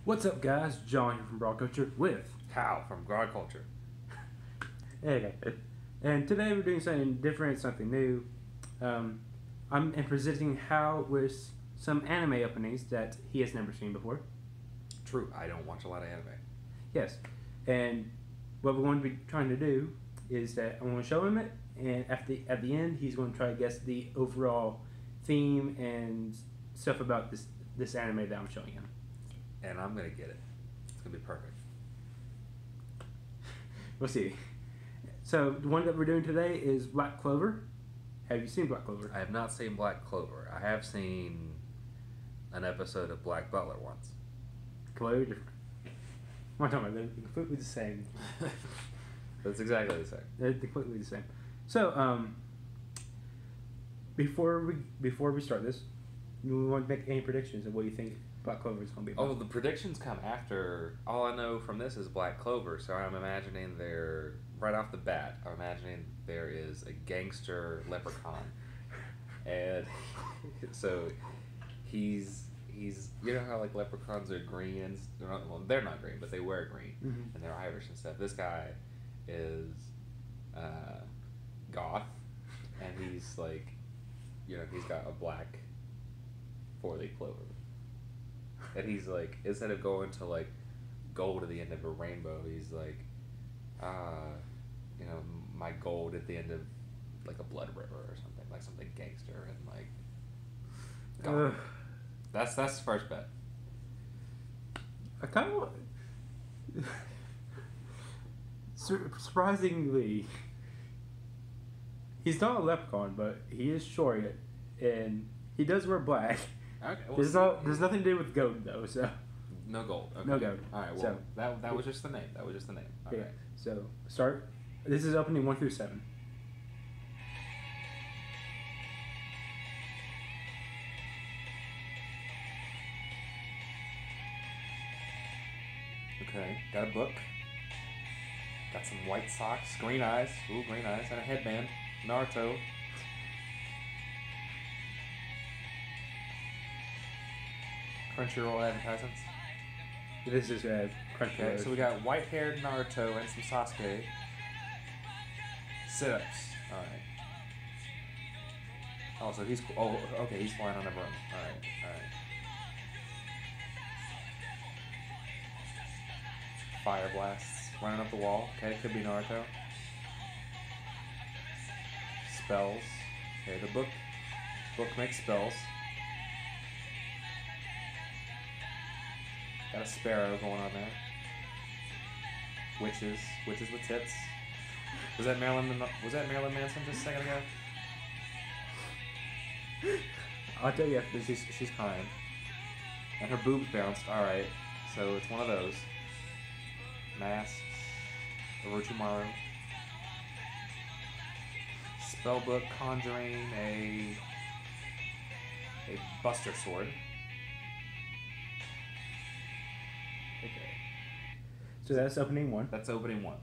What's up, guys? John here from Broad Culture with Hal from Broad Culture. okay, and today we're doing something different, something new. I'm presenting Hal with some anime openings that he has never seen before. True, I don't watch a lot of anime. Yes, and what we're going to be trying to do is that I'm going to show him it, and at the end he's going to try to guess the overall theme and stuff about this anime that I'm showing him. And I'm gonna get it. It's gonna be perfect. We'll see. So the one that we're doing today is Black Clover. Have you seen Black Clover? I have not seen Black Clover. I have seen an episode of Black Butler once. Completely different. What am I talking about? They're completely the same. That's exactly the same. They're completely the same. So, before we start this, you want to make any predictions of what you think Black Clover is going to be about? Oh, the predictions come after. All I know from this is Black Clover, so I'm imagining there, right off the bat, I'm imagining there is a gangster leprechaun. And so he's you know how like leprechauns are green and they're not green, but they wear green, and they're Irish and stuff. This guy is goth, and he's like, he's got a black 4-leaf clover, and he's like, instead of going to like gold at the end of a rainbow, he's like, my gold at the end of like a blood river or something, like something gangster and like goth. That's the first bet. I kind of surprisingly, he's not a leprechaun, but he is short, and he does wear black. Okay, There's nothing to do with gold though, so no gold. Okay. No gold. All right. Well, So, that was just the name. That was just the name. All yeah. right. So start. This is opening 1 through 7. Okay. Got a book. Got some white socks, green eyes. Ooh, green eyes, and a headband. Naruto. Crunchyroll advertisements. This is Crunchyroll. Okay, so we got white-haired Naruto and some Sasuke. Sit-ups. All right. Oh, so he's cool. Oh, okay, he's flying on a broom. All right. Fire blasts running up the wall. Okay, could be Naruto. Spells. Okay, the book makes spells. Got a sparrow going on there. Witches with tits. Was that Marilyn Manson just a second ago? I'll tell you after She's crying. And her boobs bounced. Alright. So it's one of those. Masks. Orochimaru. Spellbook conjuring a Buster Sword. Okay. So that's opening 1. That's opening 1.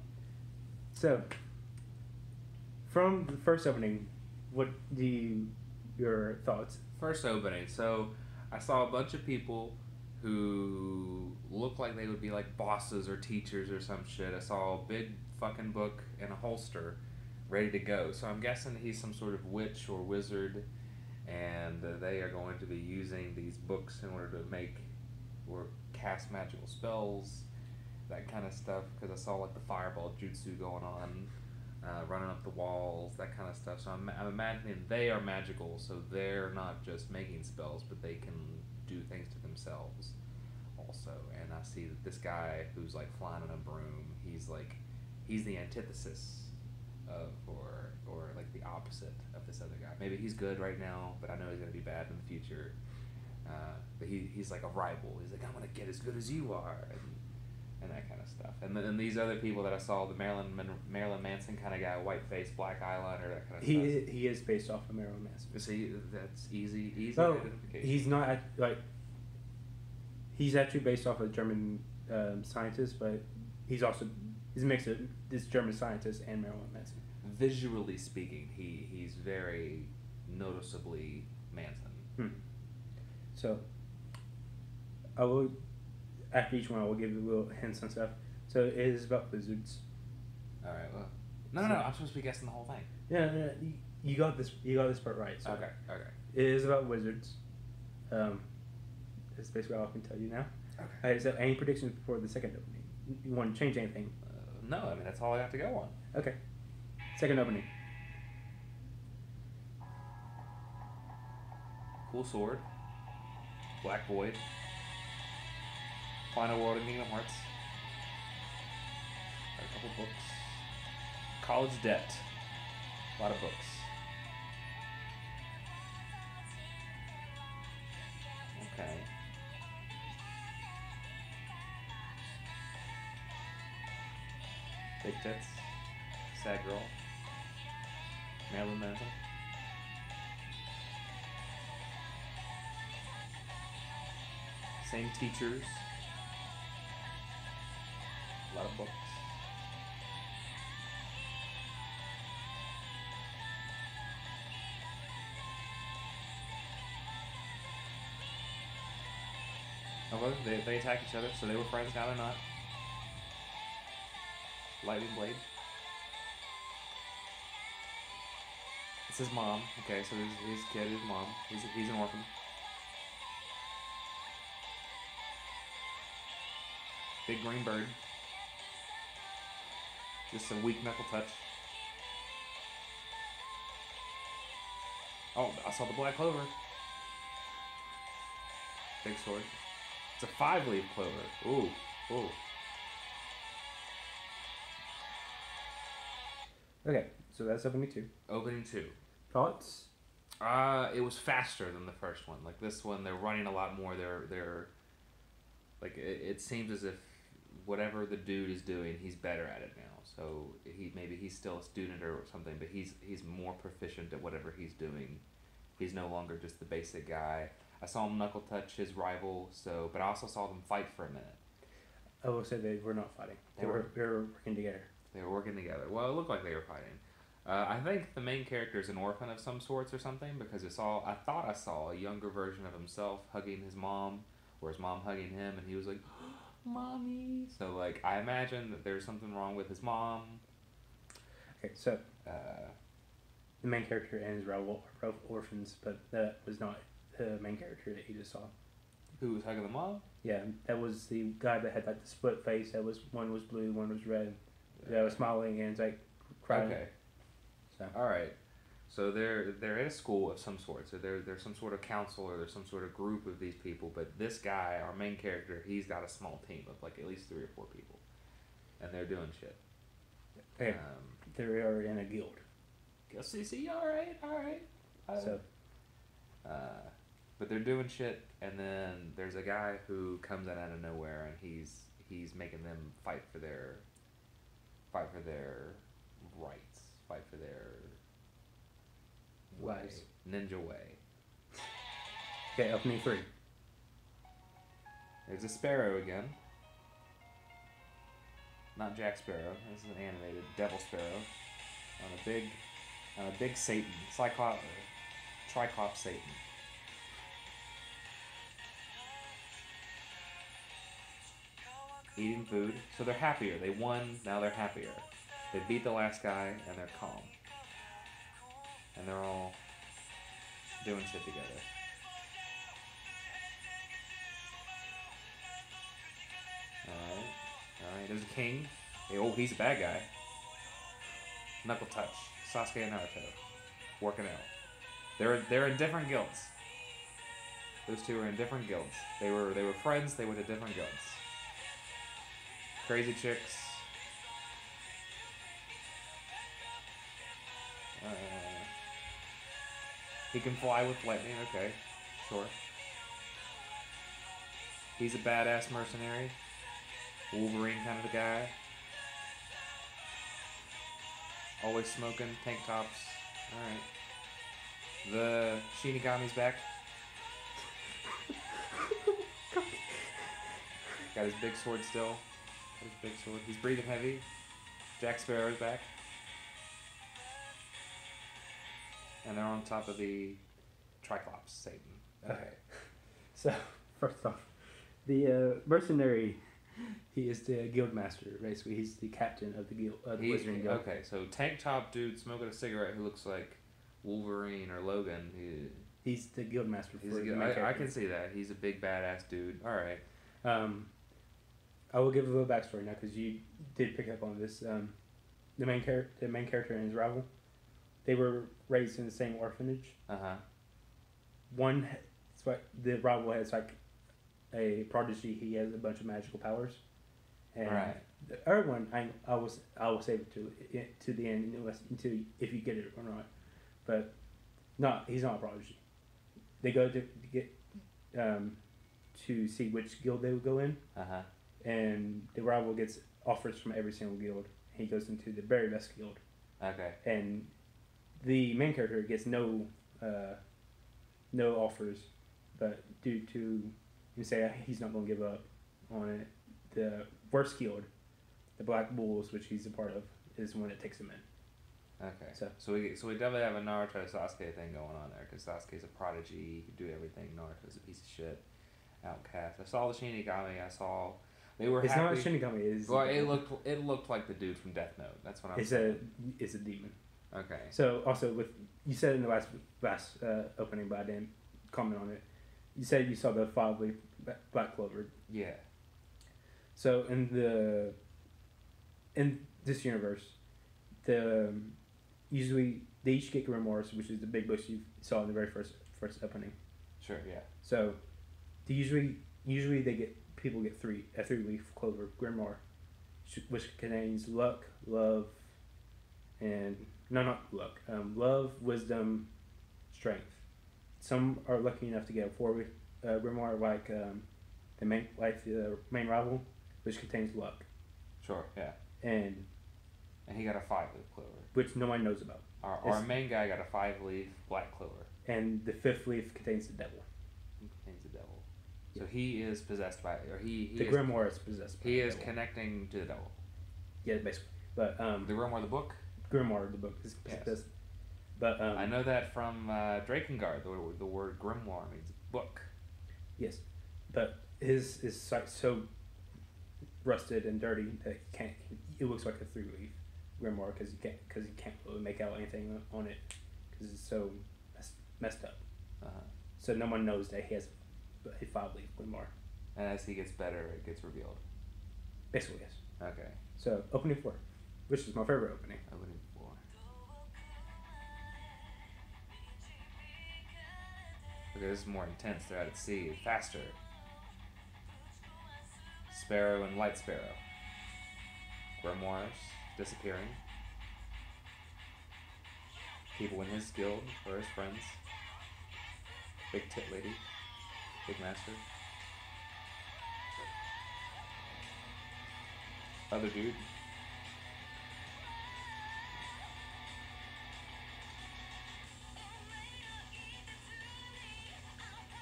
So, from the first opening, what your thoughts? First opening. So I saw a bunch of people who looked like they would be like bosses or teachers or some shit. I saw a big fucking book in a holster ready to go. So I'm guessing he's some sort of witch or wizard, and they are going to be using these books in order to make or cast magical spells, that kind of stuff, because I saw like the fireball jutsu going on, running up the walls, that kind of stuff. So I'm imagining they are magical, so they're not just making spells, but they can do things to themselves also. And I see that this guy who's like flying on a broom, he's the antithesis of or like the opposite of this other guy. Maybe he's good right now, but I know he's gonna be bad in the future. But he's like a rival. He's like, I'm gonna get as good as you are, and that kind of stuff. And then these other people that I saw, the Marilyn Manson kind of guy, white face, black eyeliner, that kind of stuff. He is based off of Marilyn Manson. See, that's easy Oh, identification. he's not he's actually based off of a German scientist, but he's a mix of this German scientist and Marilyn Manson. Visually speaking, he's very noticeably Manson. So, I will. after each one, I will give you little hints and stuff. So it is about wizards. All right. Well, no. I'm supposed to be guessing the whole thing. Yeah, you got this. You got this part right. So Okay. it is about wizards. That's basically all I can tell you now. Okay. All right, so any predictions before the second opening? You want to change anything? No, I mean that's all I got to go on. Okay. Second opening. Cool sword. Black Void. Final World of Kingdom Hearts. Got a couple books. College Debt. A lot of books. Okay. Big Tits. Sad Girl. Marilyn Manson. Same teachers. A lot of books. Oh, well, they attack each other, so they were friends, now they're not. Lightning Blade. It's his mom. Okay, so his kid, his mom. He's an orphan. Big green bird. Just a weak knuckle touch. Oh, I saw the Black Clover. Big sword. It's a 5-leaf clover. Ooh. Okay, so that's opening 2. Opening 2. Thoughts? It was faster than the first one. Like this one, they're running a lot more. They're like it seems as if whatever the dude is doing, he's better at it now. So he's still a student or something, but he's more proficient at whatever he's doing. He's no longer just the basic guy. I saw him knuckle touch his rival, but I also saw them fight for a minute. I will say they were not fighting. They were working together. They were working together. Well, it looked like they were fighting. I think the main character is an orphan of some sorts or something, because I thought I saw a younger version of himself hugging his mom, or his mom hugging him, and he was like, "Mommy." So like I imagine that there's something wrong with his mom. Okay, so the main character and his rival are both orphans, but that was not the main character that you just saw. Who was hugging the mom? Yeah, that was the guy that had like the split face. One was blue, one was red. That was smiling and like crying. Okay. So. All right. So they're at a school of some sort. So there's some sort of council or there's some sort of group of these people. But this guy, our main character, he's got a small team of like at least 3 or 4 people, and they're doing shit. Okay. They are in a guild. See, all right. But they're doing shit, and then there's a guy who comes in out of nowhere, and he's making them fight for their rights, fight for their Ways. Ninja way. Okay, opening 3. There's a sparrow again. Not Jack Sparrow. This is an animated Devil Sparrow on a big Satan, Triclops Satan. Eating food, so they're happier. They won, now they're happier. They beat the last guy, and they're calm. And they're all doing shit together. Alright, there's a king. He's a bad guy. Knuckle touch. Sasuke and Naruto. Working out. They're in different guilds. Those two are in different guilds. They were friends, they went to different guilds. Crazy chicks. He can fly with lightning, okay. Sure. He's a badass mercenary. Wolverine kind of a guy. Always smoking, tank tops. Alright. The Shinigami's back. Got his big sword still. He's breathing heavy. Jack Sparrow's back. And they're on top of the Triclops Satan. Okay. So, first off, The mercenary, he is the guild master. Basically, he's the captain of the guild, the Wizarding Guild. Okay, so tank top dude smoking a cigarette who looks like Wolverine or Logan. He's the guild master. I can see that. He's a big badass dude. All right. I will give a little backstory now because you did pick up on this. The main character and his rival, they were raised in the same orphanage. The rival has like a prodigy. He has a bunch of magical powers, and the other one I will save it to the end until if you get it or not. But he's not a prodigy. They go to get to see which guild they would go in, and the rival gets offers from every single guild. He goes into the very best guild. Okay. And the main character gets no offers, but due to you say he's not going to give up on it, the worst guild, the Black Bulls, which he's a part of, is one that takes him in. Okay. So we definitely have a Naruto Sasuke thing going on there because Sasuke's a prodigy. He can do everything. Naruto's a piece of shit. Outcast. I saw the Shinigami. They were. It's happy. not a Shinigami. Well, it looked like the dude from Death Note. That's what I'm saying. It's a demon. Okay. So also you said in the last opening, but I didn't comment on it. You said you saw the 5-leaf Black Clover. Yeah. So in this universe, usually they each get grimoires, which is the big bush you saw in the very first opening. Sure. Yeah. So, usually people get a 3-leaf clover grimoire, which contains luck, love, and not luck. Love, wisdom, strength. Some are lucky enough to get a 4-leaf grimoire, like the main rival, which contains luck. Sure. Yeah. And he got a 5-leaf clover, which no one knows about. Our main guy got a 5-leaf Black Clover. And the 5th leaf contains the devil. He contains the devil. So he is possessed by, or the grimoire is possessed by he the is devil. Connecting to the devil. Yeah, basically. But the grimoire, the book. Grimoire, the book is possessed. Yes. But I know that from Drakengard. The word grimoire means book. Yes, but his is like so rusted and dirty that he can't. It looks like a 3-leaf grimoire because he can't really make out anything on it because it's so messed up. So no one knows that he has a 5-leaf grimoire. And as he gets better, it gets revealed. Basically, yes. Okay. So opening 4, which is my favorite opening. Opening 4. Okay, this is more intense. They're out at sea, faster. Sparrow and Light Sparrow. Grimoires disappearing. People in his guild or his friends. Big tit lady. Big master. Other dude.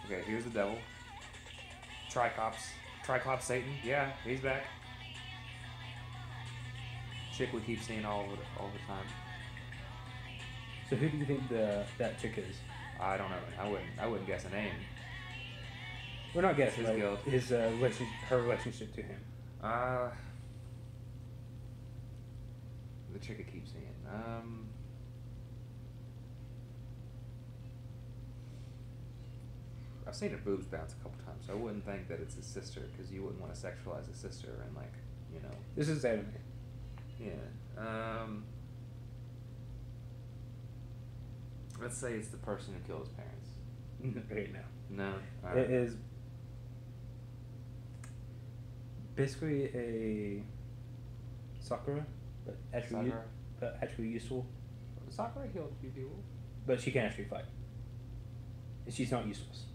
Okay, here's the devil. Tricops Satan. Yeah, he's back. Chick we keep seeing all the time. So who do you think that chick is? I don't know. I wouldn't guess a name. We're not guessing. His guild. His her relationship to him. The chick I keep seeing. I've seen her boobs bounce a couple times, so I wouldn't think that it's his sister, because you wouldn't want to sexualize his sister and, like, you know. This is anime. Yeah. Let's say it's the person who killed his parents. Right now. No. Right. It is basically a Sakura, but actually useful. Sakura killed a few people. But she can actually fight. And she's not useless.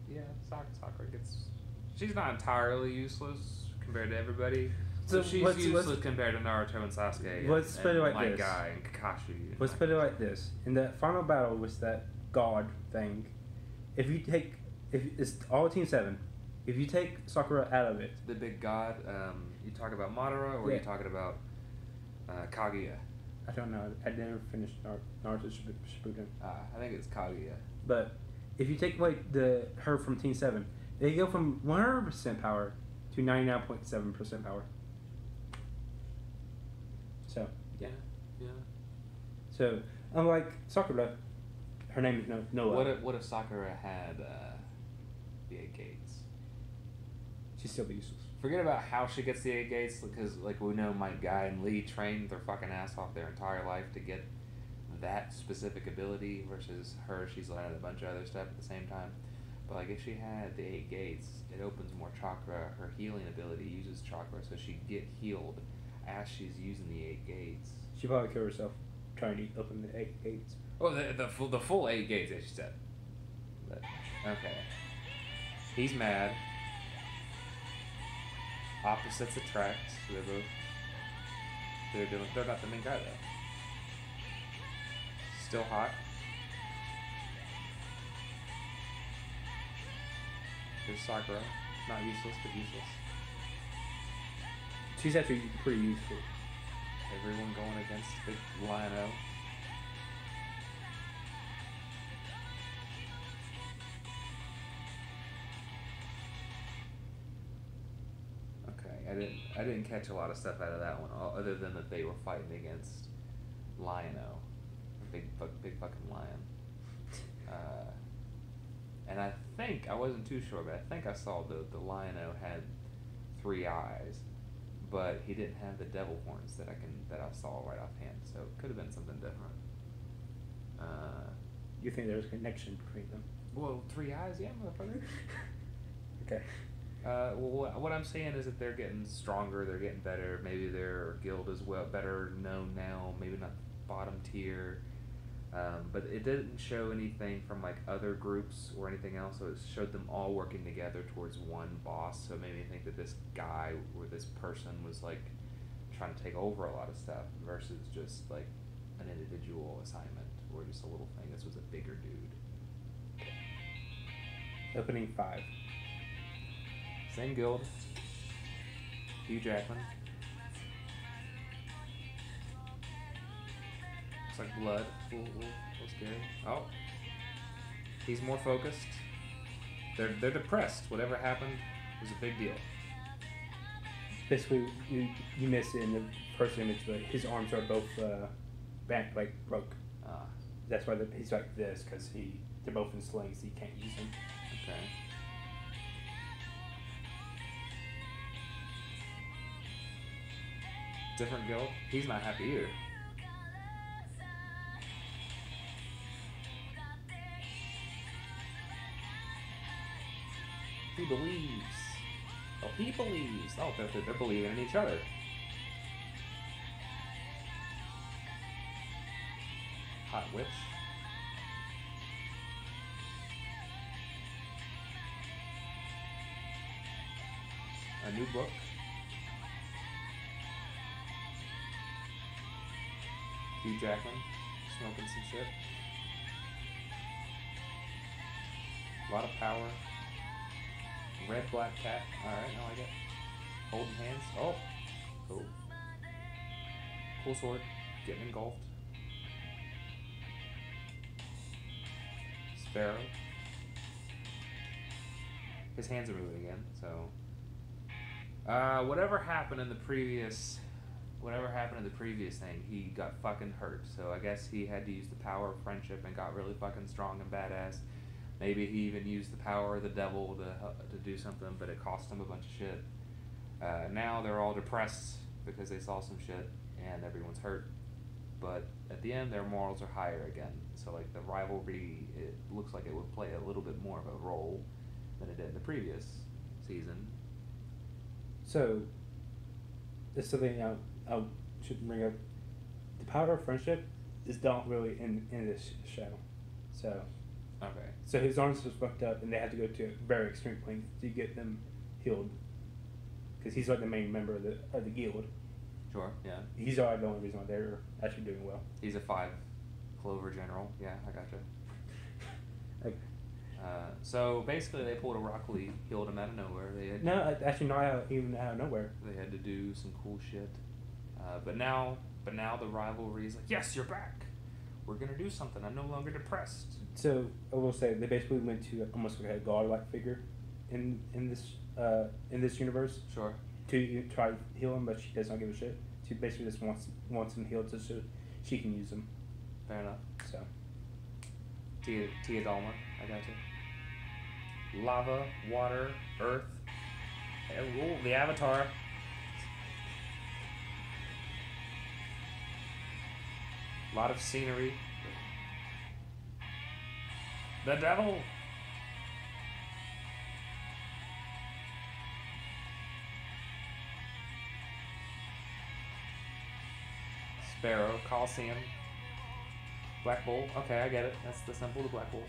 Yeah, Sakura gets. She's not entirely useless compared to everybody. So she's useless compared to Naruto and Sasuke. Let's put it like Light this. Guy and Kakashi. Let's put it like this. In the final battle with that god thing, if it's all Team 7, if you take Sakura out of it, the big god. You talking about Madara or are you talking about Kaguya? I don't know. I didn't finish Naruto Shippuden. I think it's Kaguya. But if you take away her from Team 7, They go from 100% power to 99.7% power. So Yeah. So unlike Sakura, her name is Noah. What if Sakura had the 8 gates? She's still useless. Forget about how she gets the 8 gates, because like we know Mike Guy and Lee trained their fucking ass off their entire life to get that specific ability, versus her, she's learning a bunch of other stuff at the same time. But like if she had the 8 gates, it opens more chakra. Her healing ability uses chakra, so she'd get healed as she's using the 8 gates. She probably killed herself trying to open the 8 gates. Oh, the full 8 gates, as she said. But, okay. He's mad. Opposites attract. So they're not the main guy though. Still hot. There's Sakura. Not useless, but useless. She's actually pretty useful. Everyone going against Big Lion-O. Okay, I didn't catch a lot of stuff out of that one, other than that they were fighting against Lion-O, big fucking lion. And I think I wasn't too sure, but I think I saw the Lion-O had 3 eyes, but he didn't have the devil horns that I saw right offhand. So it could have been something different. You think there's a connection between them? Well, 3 eyes, yeah, motherfucker. Okay. Well, what I'm saying is that they're getting stronger, they're getting better. Maybe their guild is better known now. Maybe not bottom tier, but it didn't show anything from like other groups or anything else. So it showed them all working together towards one boss. So it made me think that this guy or this person was like trying to take over a lot of stuff versus just like an individual assignment or just a little thing. This was a bigger dude. Opening 5. Same guild. Hugh Jackman. Looks like blood. Little scary. Oh. He's more focused. They're depressed. Whatever happened was a big deal. Basically, you missed it in the first image, but his arms are both back like broke. That's why he's like this, because they're both in slings. So you can't use them. Okay. Different guild. He's not happy either. He believes. Oh, he believes. Oh, they're believing in each other. Hot witch. A new book. Hugh Jackman smoking some shit. A lot of power. Red black cat. Alright, I like it. Holding hands. Oh. Cool. Cool sword. Getting engulfed. Sparrow. His hands are moving again, so. Whatever happened in the previous thing, he got fucking hurt. So I guess he had to use the power of friendship and got really fucking strong and badass. Maybe he even used the power of the devil to do something, but it cost him a bunch of shit. Now they're all depressed because they saw some shit and everyone's hurt. But at the end, their morals are higher again. So like the rivalry, it looks like it would play a little bit more of a role than it did in the previous season. So, there's something I should bring up. The power of friendship is not really in this show. So. Okay. So his arms was fucked up, and they had to go to a very extreme length to get them healed. Because he's like the main member of the guild. Sure. Yeah. He's the only reason why they're actually doing well. He's a 5 Clover general. Yeah, I gotcha. Okay. So basically, they pulled a Rock Lee, healed him out of nowhere. Actually not even out of nowhere. They had to do some cool shit. But now the rivalry is like, yes, you're back. We're gonna do something. I'm no longer depressed. So I will say they basically went to almost like a godlike figure, in this universe Sure. to try to heal him, but she does not give a shit. She basically just wants him healed so she can use him. Fair enough. So Tia Dalma, I got you. Lava, water, earth. Ooh, the Avatar. A lot of scenery. The devil. Sparrow, Coliseum. Black Bull. Okay, I get it. That's the symbol of the Black Bull.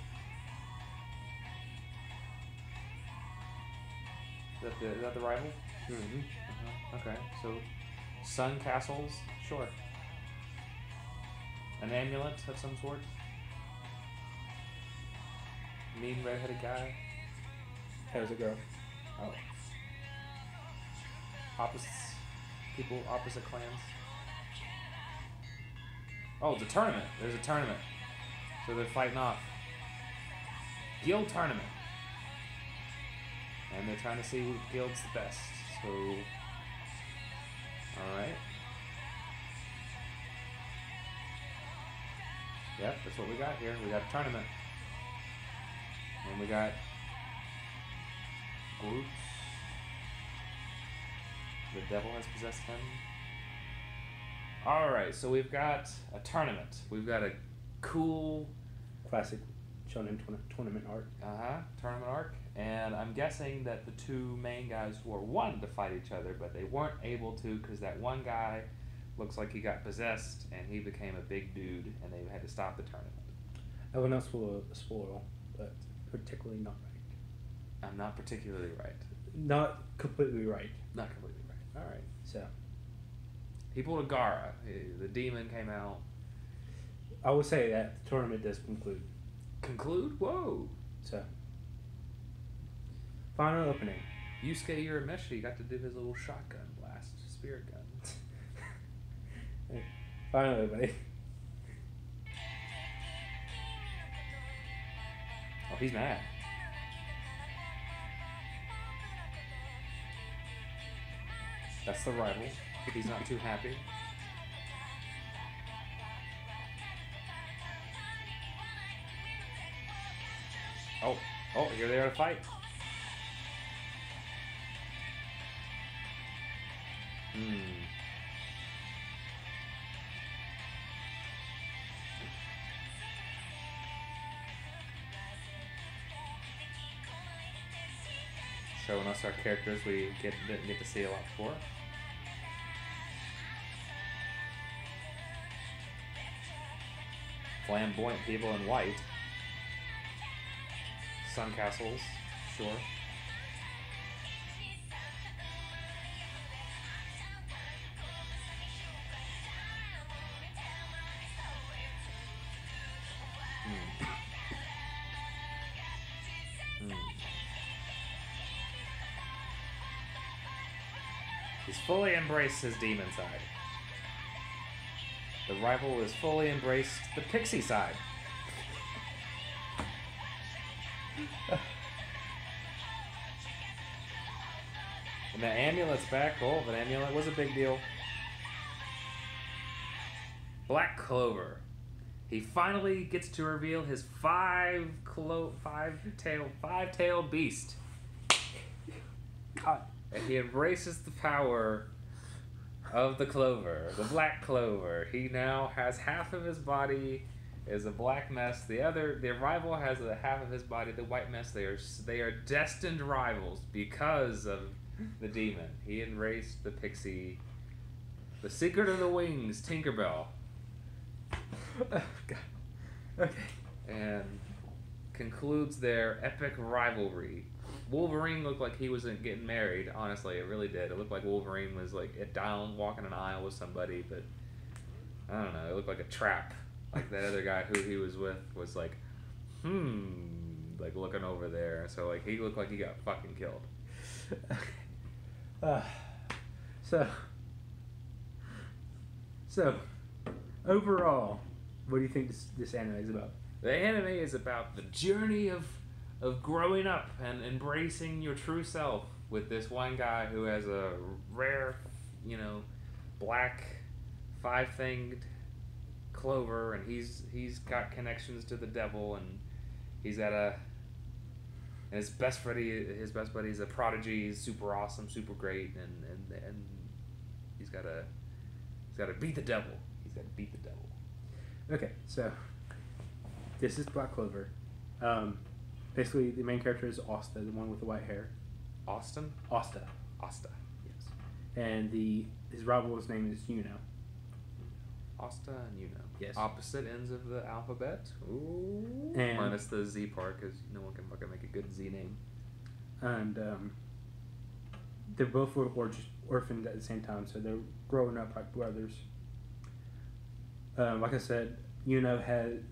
Is that the rival? mm-hmm. Okay, so sun castles, sure. An amulet of some sort. Mean redheaded guy. How's it go? Oh. Opposites. People, opposite clans. Oh, it's a tournament. There's a tournament. So they're fighting off. Guild tournament. And they're trying to see who guild's the best. So, alright. Yep, that's what we got here. We got a tournament. And we got groups. The devil has possessed him. Alright, so we've got a tournament. We've got a cool Classic shonen tournament art. tournament arc. And I'm guessing that the two main guys were wanting to fight each other, but they weren't able to because that one guy looks like he got possessed and he became a big dude and they had to stop the tournament. I will not spoil, but particularly not right. I'm not particularly right. Not completely right. Not completely right. Alright. So He pulled a Gara. The demon came out. I will say that the tournament does conclude. Conclude? Whoa. So final opening. Yusuke Urameshi got to do his little shotgun blast, spirit gun. Final opening. Oh, he's mad. That's the rival. He's not too happy. Oh, here they are to fight. Showing us our characters we didn't get to see a lot before. Flamboyant people in white. Sun castles, sure. He's fully embraced his demon side. The rival has fully embraced the pixie side. And the amulet's back. Oh, the amulet was a big deal. Black Clover. He finally gets to reveal his five-tailed beast. God. And he embraces the power of the clover, the Black Clover. He now has half of his body is a black mess. The rival has a half of his body, the white mess. They are destined rivals because of the demon. He embraced the pixie. The secret of the wings, Tinkerbell. Oh, God. Okay. And concludes their epic rivalry. Wolverine looked like he wasn't getting married, honestly. It really did. It looked like Wolverine was like walking an aisle with somebody, but I don't know. It looked like a trap. Like that other guy who he was with was like, like looking over there. So like he looked like he got fucking killed. So overall, what do you think this anime is about? The anime is about the journey of of growing up and embracing your true self with this one guy who has a rare, black five-thinged clover, and he's got connections to the devil, and he's got and his best buddy is a prodigy. He's super awesome, super great, and he's got to beat the devil. He's got to beat the devil. Okay, so this is Black Clover. Basically, the main character is Asta, the one with the white hair. Austin? Asta. Yes. And his rival's name is Yuno. Asta and Yuno. Yes. Opposite ends of the alphabet. Ooh. And minus the Z part, because no one can fucking make a good Z name. And they both were orphaned at the same time, so they're growing up like brothers. Like I said, Yuno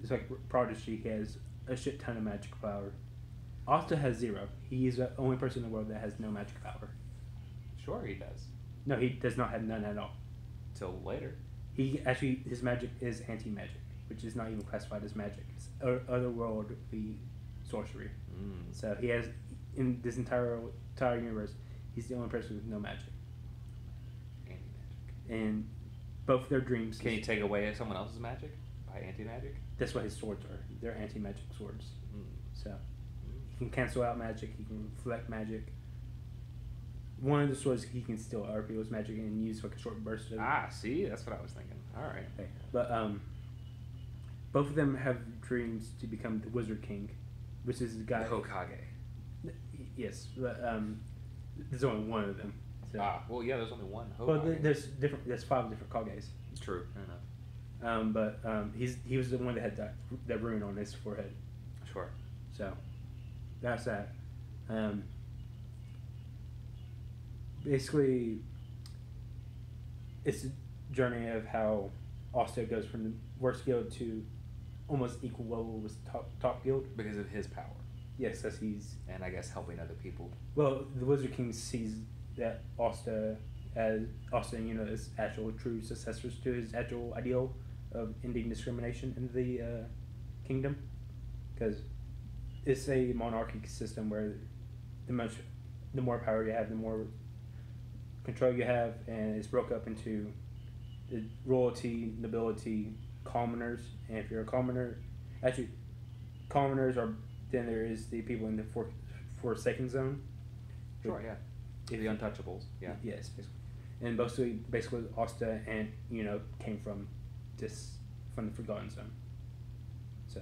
is like prodigy. He has a shit ton of magic power. Asta has 0. He's the only person in the world that has no magic power. Sure, he does. No, he does not have none at all. Till later. His magic is anti-magic, which is not even classified as magic. It's otherworldly sorcery. So he has, in this entire universe, he's the only person with no magic. Anti-magic. And both their dreams... Can you take away someone else's magic by anti-magic? That's what his swords are. They're anti-magic swords. So he can cancel out magic, he can reflect magic. One of the swords he can steal other people's magic and use like a short burst of it. See? That's what I was thinking. Alright. Okay. But both of them have dreams to become the Wizard King, which is the guy... The Hokage. Yes, but there's only one of them. So. Well, yeah, there's only one Hokage. Well, there's 5 different Kages. True, fair enough. But he was the one that had that rune on his forehead. Sure. So, that's that. Basically, it's a journey of how Asta goes from the worst guild to almost equal level with top guild. Because of his power. Yes, as he's... And I guess helping other people. Well, the Wizard King sees that Asta and as actual true successors to his actual ideal of ending discrimination in the kingdom. Because it's a monarchic system where the more power you have, the more control you have, and it's broke up into the royalty, nobility, commoners, and if you're a commoner, actually, commoners are, then there is the people in the Forsaken Zone. Sure, yeah. The untouchables, yeah. Yes, basically. And basically Asta and, came from the Forgotten Zone. So.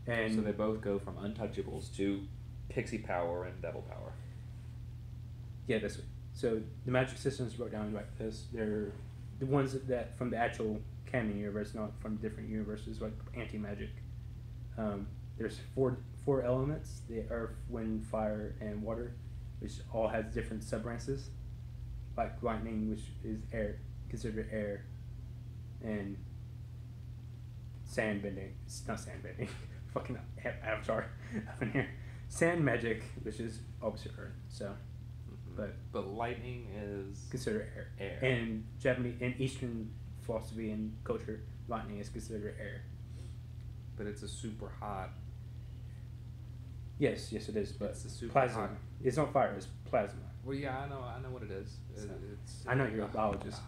And so they both go from untouchables to pixie power and devil power. Yeah, that's it. So the magic systems broke down like this. They're the ones that from the actual canon universe, not from different universes, like anti-magic. There's four elements: the earth, wind, fire, and water, which all has different sub-branches. Like lightning, which is air, considered air, and sand bending. It's not sand bending. Fucking Avatar up in here. Sand magic, which is opposite earth. So. But lightning is considered air. And Japanese and Eastern philosophy and culture, lightning is considered air. But it's a super hot. Yes, it is. But it's a super plasma. hot. It's not fire. It's plasma. Well, yeah, I know what it is. It's I know you're a biologist.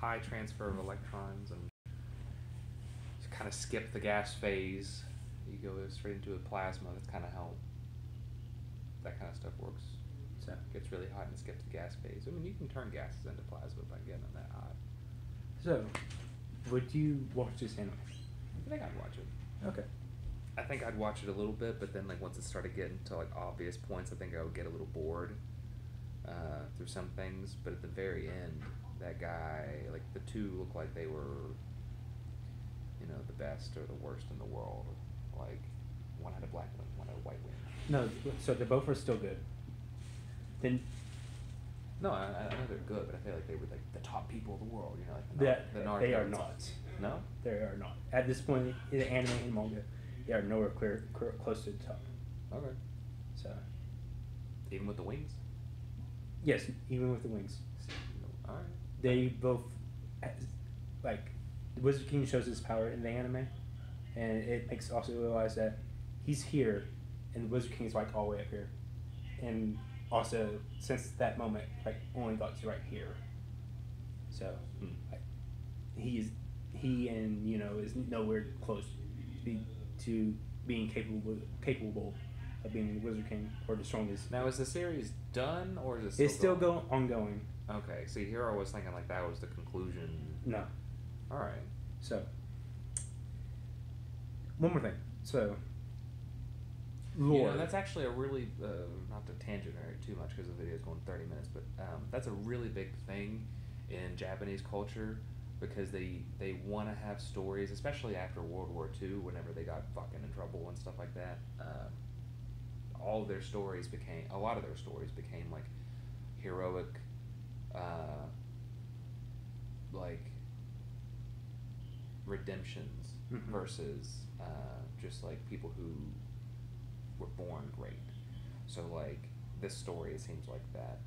High transfer of electrons, and you kind of skip the gas phase. You go straight into a plasma. That's kind of how that kind of stuff works. So it gets really hot and skips the gas phase. I mean, you can turn gases into plasma by getting them that hot. So, would you watch this anime? I think I'd watch it. Okay. I think I'd watch it a little bit, but then like once it started getting to like obvious points, I think I would get a little bored through some things. But at the very end, that guy, like the two looked like they were, the best or the worst in the world. Like one had a black wing, one had a white wing. No, so they both are still good. Then. No, I know they're good, but I feel like they were like the top people of the world. Like they are not. No, they are not. At this point in the anime and manga, they are nowhere close to the top. Okay. So. Even with the wings. Yes, even with the wings. All right. They both, like, the Wizard King shows his power in the anime, and it makes also realize that he's here, and the Wizard King's like all the way up here, and also since that moment, like only got to right here. So, like, he and is nowhere close to being capable of being the Wizard King or the strongest. Now, is the series done or is it still It's still ongoing. Okay, see, here I was thinking like that was the conclusion. No. All right. So, one more thing. So, lore. That's actually a really not to tangent too much because the video is going 30 minutes, but that's a really big thing in Japanese culture because they want to have stories, especially after World War II, whenever they got fucking in trouble and stuff like that. A lot of their stories became like heroic, like redemptions versus just like people who were born great. So like this story, it seems like that,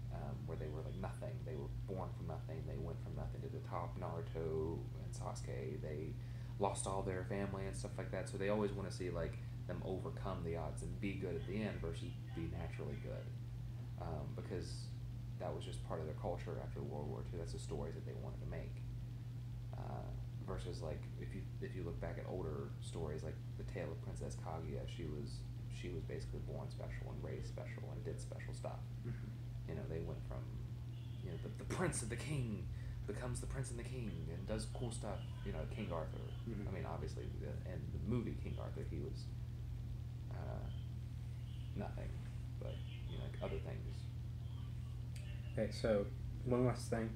where they were like nothing. They were born from nothing. They went from nothing to the top. Naruto and Sasuke, they lost all their family and stuff like that. So they always want to see like them overcome the odds and be good at the end versus be naturally good, because that was just part of their culture after World War II. That's the stories that they wanted to make. Versus like if you look back at older stories like the Tale of Princess Kaguya, she was basically born special and raised special and did special stuff. They went from the prince of the king becomes the prince and the king and does cool stuff. King Arthur. I mean, obviously, in the movie King Arthur, he was nothing, but like other things. Okay, so one last thing,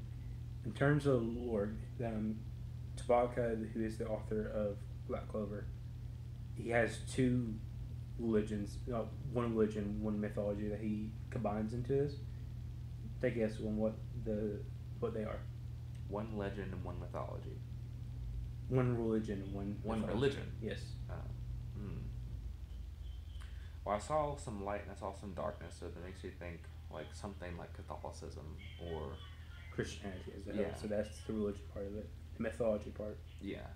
in terms of lore, Tabaka, who is the author of Black Clover, he has two religions, one religion, one mythology that he combines into this. Take a guess on what they are. One legend and one mythology. One religion and one mythology. Religion. Yes. Well, I saw some light and I saw some darkness, so that makes you think like something like Catholicism or Christianity as a whole. So that's the religion part of it. The mythology part. Yeah.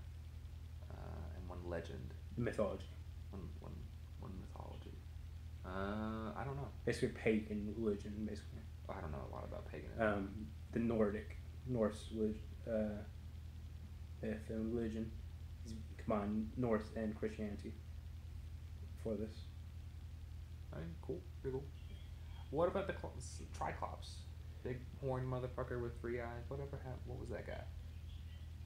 And one legend. Mythology. One mythology. I don't know. Basically pagan religion, basically. I don't know a lot about paganism. The Norse religion is combined Norse and Christianity for this. Alright, cool. Pretty cool. What about the Triclops? Big horn motherfucker with 3 eyes. What was that guy?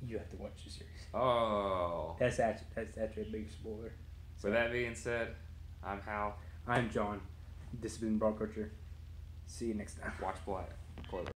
You have to watch the series. Oh. That's actually a big spoiler. So, with that being said, I'm Hal. I'm John. This has been Broad Culture. See you next time. Watch Black Clover.